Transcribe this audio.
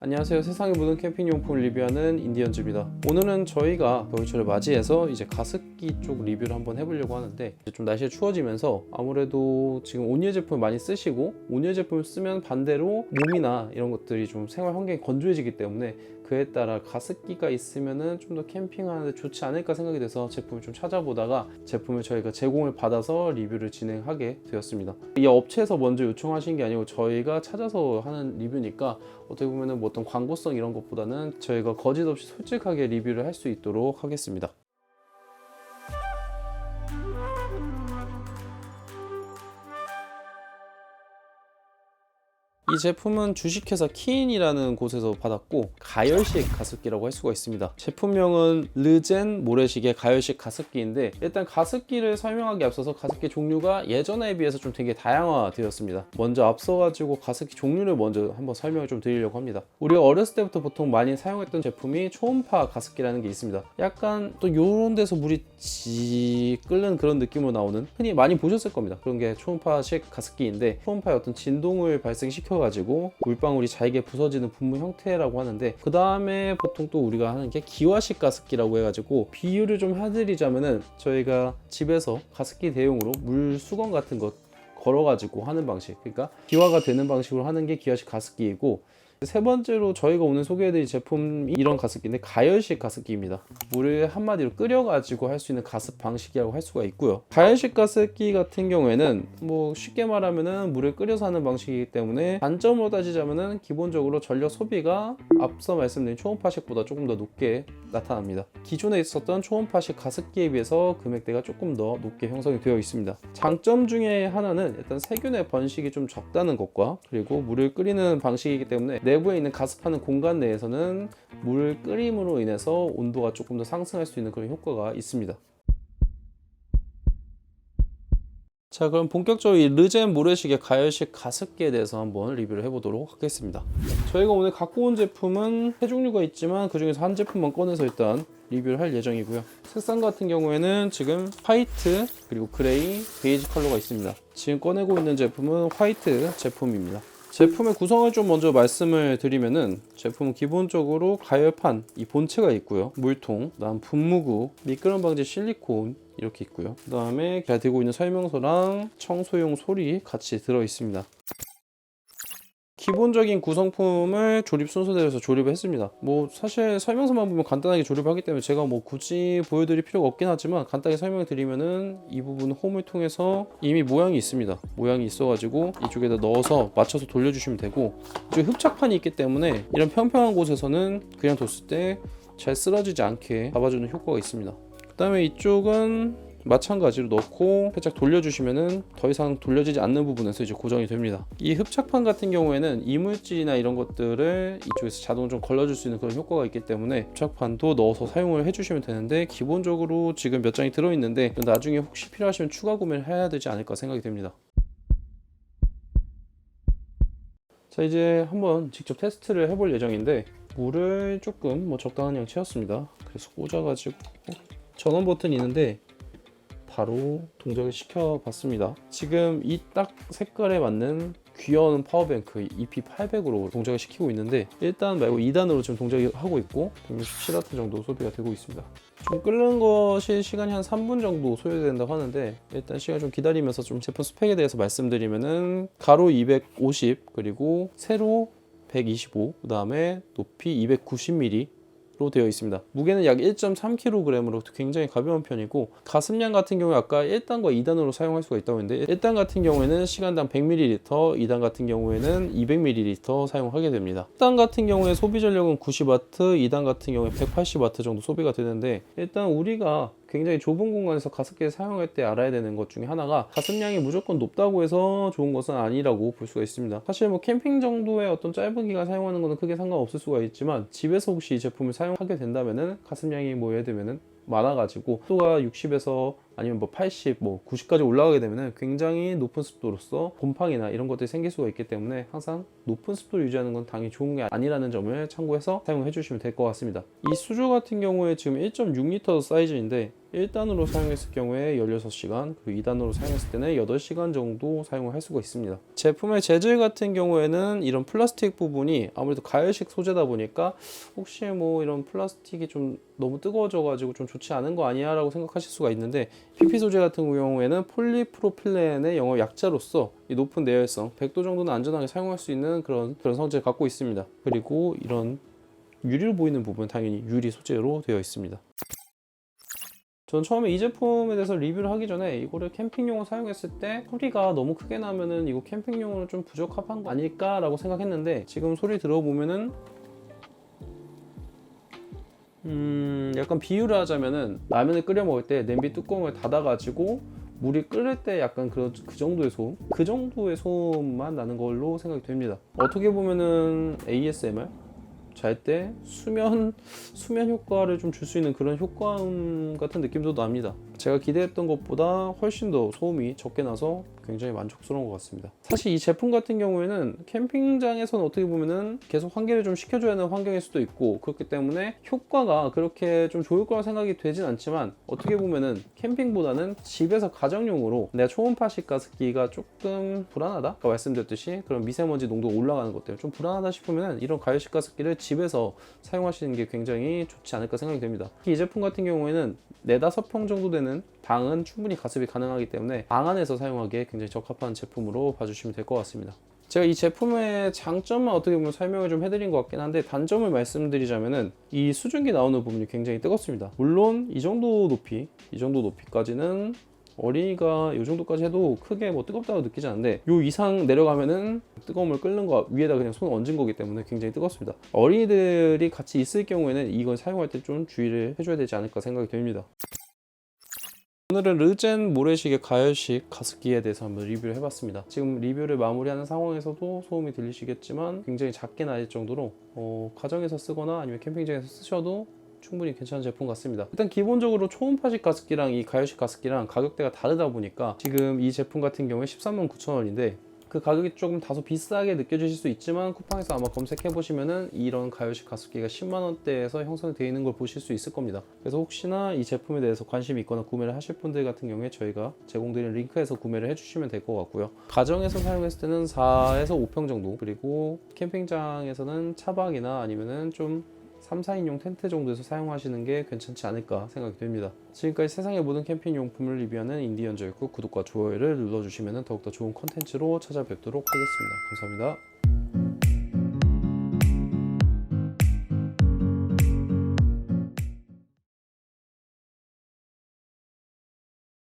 안녕하세요. 세상의 모든 캠핑용품 리뷰하는 인디언즈입니다. 오늘은 저희가 겨울철을 맞이해서 이제 가습기 쪽 리뷰를 한번 해보려고 하는데, 좀 날씨가 추워지면서 아무래도 지금 온열 제품을 많이 쓰시고, 온열 제품을 쓰면 반대로 몸이나 이런 것들이 좀 생활 환경이 건조해지기 때문에 그에 따라 가습기가 있으면은 좀 더 캠핑하는데 좋지 않을까 생각이 돼서 제품을 좀 찾아보다가 제품을 저희가 제공을 받아서 리뷰를 진행하게 되었습니다. 이 업체에서 먼저 요청하신 게 아니고 저희가 찾아서 하는 리뷰니까 어떻게 보면은 뭐 어떤 광고성 이런 것보다는 저희가 거짓 없이 솔직하게 리뷰를 할 수 있도록 하겠습니다. 이 제품은 주식회사 키인이라는 곳에서 받았고, 가열식 가습기라고 할 수가 있습니다. 제품명은 르젠 모래시계 가열식 가습기인데, 일단 가습기를 설명하기 앞서서 가습기 종류가 예전에 비해서 좀 되게 다양화되었습니다. 먼저 앞서가지고 가습기 종류를 먼저 한번 설명을 좀 드리려고 합니다. 우리가 어렸을 때부터 보통 많이 사용했던 제품이 초음파 가습기라는 게 있습니다. 약간 또 요런 데서 물이 지 끓는 그런 느낌으로 나오는, 흔히 많이 보셨을 겁니다. 그런 게 초음파식 가습기인데, 초음파의 어떤 진동을 발생시켜 가지고 물방울이 잘게 부서지는 분무 형태라고 하는데, 그 다음에 보통 또 우리가 하는 게 기화식 가습기라고 해가지고, 비유를 좀 해드리자면은 저희가 집에서 가습기 대용으로 물 수건 같은 거 걸어가지고 하는 방식, 그러니까 기화가 되는 방식으로 하는 게 기화식 가습기이고, 세 번째로 저희가 오늘 소개해드릴 제품이 이런 가습기인데 가열식 가습기입니다. 물을 한마디로 끓여가지고 할 수 있는 가습 방식이라고 할 수가 있고요. 가열식 가습기 같은 경우에는 뭐 쉽게 말하면은 물을 끓여서 하는 방식이기 때문에 단점으로 따지자면은 기본적으로 전력 소비가 앞서 말씀드린 초음파식보다 조금 더 높게 나타납니다. 기존에 있었던 초음파식 가습기에 비해서 금액대가 조금 더 높게 형성이 되어 있습니다. 장점 중에 하나는 일단 세균의 번식이 좀 적다는 것과, 그리고 물을 끓이는 방식이기 때문에 내부에 있는 가습하는 공간 내에서는 물을 끓임으로 인해서 온도가 조금 더 상승할 수 있는 그런 효과가 있습니다. 자, 그럼 본격적으로 이 르젠 모래시계 가열식 가습기에 대해서 한번 리뷰를 해보도록 하겠습니다. 저희가 오늘 갖고 온 제품은 세 종류가 있지만 그 중에서 한 제품만 꺼내서 일단 리뷰를 할 예정이고요. 색상 같은 경우에는 지금 화이트, 그리고 그레이, 베이지 컬러가 있습니다. 지금 꺼내고 있는 제품은 화이트 제품입니다. 제품의 구성을 좀 먼저 말씀을 드리면은, 제품은 기본적으로 가열판, 이 본체가 있고요. 물통, 그다음 분무구, 미끄럼 방지 실리콘 이렇게 있고요. 그 다음에 제가 들고 있는 설명서랑 청소용 솔이 같이 들어 있습니다. 기본적인 구성품을 조립 순서대로 해서 조립을 했습니다. 뭐 사실 설명서만 보면 간단하게 조립하기 때문에 제가 뭐 굳이 보여드릴 필요가 없긴 하지만, 간단하게 설명을 드리면은 이 부분 홈을 통해서 이미 모양이 있습니다. 모양이 있어가지고 이쪽에다 넣어서 맞춰서 돌려주시면 되고, 이쪽에 흡착판이 있기 때문에 이런 평평한 곳에서는 그냥 뒀을 때 잘 쓰러지지 않게 잡아주는 효과가 있습니다. 그 다음에 이쪽은 마찬가지로 넣고 살짝 돌려주시면은 더 이상 돌려지지 않는 부분에서 이제 고정이 됩니다. 이 흡착판 같은 경우에는 이물질이나 이런 것들을 이쪽에서 자동으로 좀 걸러줄 수 있는 그런 효과가 있기 때문에 흡착판도 넣어서 사용을 해주시면 되는데, 기본적으로 지금 몇 장이 들어있는데 나중에 혹시 필요하시면 추가 구매를 해야 되지 않을까 생각이 됩니다. 자, 이제 한번 직접 테스트를 해볼 예정인데, 물을 조금 뭐 적당한 양 채웠습니다. 그래서 꽂아가지고 전원 버튼이 있는데 바로 동작을 시켜봤습니다. 지금 이 딱 색깔에 맞는 귀여운 파워뱅크 EP800으로 동작을 시키고 있는데, 1단 말고 2단으로 지금 동작을 하고 있고 167W 정도 소비가 되고 있습니다. 좀 끓는 것이 시간이 한 3분 정도 소요된다고 하는데, 일단 시간 좀 기다리면서 좀 제품 스펙에 대해서 말씀드리면은, 가로 250, 그리고 세로 125, 그 다음에 높이 290mm 로 되어 있습니다. 무게는 약 1.3kg으로 굉장히 가벼운 편이고, 가습량 같은 경우에 아까 1단과 2단으로 사용할 수가 있다고 했는데, 1단 같은 경우에는 시간당 100ml, 2단 같은 경우에는 200ml 사용하게 됩니다. 1단 같은 경우에 소비 전력은 90W, 2단 같은 경우에 180W 정도 소비가 되는데, 일단 우리가 굉장히 좁은 공간에서 가습기를 사용할 때 알아야 되는 것 중에 하나가, 가습량이 무조건 높다고 해서 좋은 것은 아니라고 볼 수가 있습니다. 사실 뭐 캠핑 정도의 어떤 짧은 기간 사용하는 것은 크게 상관없을 수가 있지만, 집에서 혹시 이 제품을 사용하게 된다면은 가습량이 뭐 예를 들면은 많아가지고 속도가 60에서 아니면 뭐 80, 뭐 90까지 올라가게 되면 굉장히 높은 습도로서 곰팡이나 이런 것들이 생길 수가 있기 때문에 항상 높은 습도를 유지하는 건 당연히 좋은 게 아니라는 점을 참고해서 사용해 주시면 될 것 같습니다. 이 수조 같은 경우에 지금 1.6L 사이즈인데 1단으로 사용했을 경우에 16시간, 그리고 2단으로 사용했을 때는 8시간 정도 사용을 할 수가 있습니다. 제품의 재질 같은 경우에는 이런 플라스틱 부분이 아무래도 가열식 소재다 보니까 혹시 뭐 이런 플라스틱이 좀 너무 뜨거워져 가지고 좀 좋지 않은 거 아니야 라고 생각하실 수가 있는데, PP 소재 같은 경우에는 폴리프로필렌의 영어 약자로서 이 높은 내열성, 100도 정도는 안전하게 사용할 수 있는 그런 성질을 갖고 있습니다. 그리고 이런 유리로 보이는 부분 당연히 유리 소재로 되어 있습니다. 전 처음에 이 제품에 대해서 리뷰를 하기 전에 이거를 캠핑용으로 사용했을 때 소리가 너무 크게 나면은 이거 캠핑용으로 좀 부적합한 거 아닐까 라고 생각했는데, 지금 소리 들어보면은 약간 비유를 하자면은 라면을 끓여 먹을 때 냄비 뚜껑을 닫아 가지고 물이 끓을 때 약간 그 정도의 소음, 그 정도의 소음만 나는 걸로 생각이 됩니다. 어떻게 보면은 ASMR 잘 때 수면 효과를 좀 줄 수 있는 그런 효과음 같은 느낌도 납니다. 제가 기대했던 것보다 훨씬 더 소음이 적게 나서 굉장히 만족스러운 것 같습니다. 사실 이 제품 같은 경우에는 캠핑장에서는 어떻게 보면은 계속 환기를 좀 시켜줘야 하는 환경일 수도 있고, 그렇기 때문에 효과가 그렇게 좀 좋을 거라 생각이 되진 않지만, 어떻게 보면은 캠핑보다는 집에서 가정용으로 내가 초음파식 가습기가 조금 불안하다? 아까 말씀드렸듯이 그런 미세먼지 농도가 올라가는 것 때문에 좀 불안하다 싶으면은 이런 가열식 가습기를 집에서 사용하시는 게 굉장히 좋지 않을까 생각이 됩니다. 이 제품 같은 경우에는 4-5평 정도 되는 방은 충분히 가습이 가능하기 때문에 방 안에서 사용하기에 굉장히 적합한 제품으로 봐주시면 될 것 같습니다. 제가 이 제품의 장점만 어떻게 보면 설명을 좀 해드린 것 같긴 한데, 단점을 말씀드리자면은 이 수증기 나오는 부분이 굉장히 뜨겁습니다. 물론 이 정도 높이까지는 어린이가 이 정도까지 해도 크게 뭐 뜨겁다고 느끼지 않는데, 요 이상 내려가면은 뜨거움을 끓는 거 위에다 그냥 손 얹은 거기 때문에 굉장히 뜨겁습니다. 어린이들이 같이 있을 경우에는 이걸 사용할 때 좀 주의를 해줘야 되지 않을까 생각이 됩니다. 오늘은 르젠 모래시계 가열식 가습기에 대해서 한번 리뷰를 해봤습니다. 지금 리뷰를 마무리하는 상황에서도 소음이 들리시겠지만 굉장히 작게 나질 정도로 가정에서 쓰거나 아니면 캠핑장에서 쓰셔도 충분히 괜찮은 제품 같습니다. 일단 기본적으로 초음파식 가습기랑 이 가열식 가습기랑 가격대가 다르다 보니까 지금 이 제품 같은 경우에 139,900원인데 그 가격이 조금 다소 비싸게 느껴지실 수 있지만, 쿠팡에서 아마 검색해 보시면은 이런 가열식 가습기가 10만원대에서 형성되어 있는 걸 보실 수 있을 겁니다. 그래서 혹시나 이 제품에 대해서 관심이 있거나 구매를 하실 분들 같은 경우에 저희가 제공드리는 링크에서 구매를 해주시면 될 것 같고요. 가정에서 사용했을 때는 4에서 5평 정도, 그리고 캠핑장에서는 차박이나 아니면은 좀 3, 4인용 텐트 정도에서 사용하시는 게 괜찮지 않을까 생각이 됩니다. 지금까지 세상의 모든 캠핑 용품을 리뷰하는 인디언저였고, 구독과 좋아요를 눌러주시면 더욱더 좋은 컨텐츠로 찾아뵙도록 하겠습니다. 감사합니다.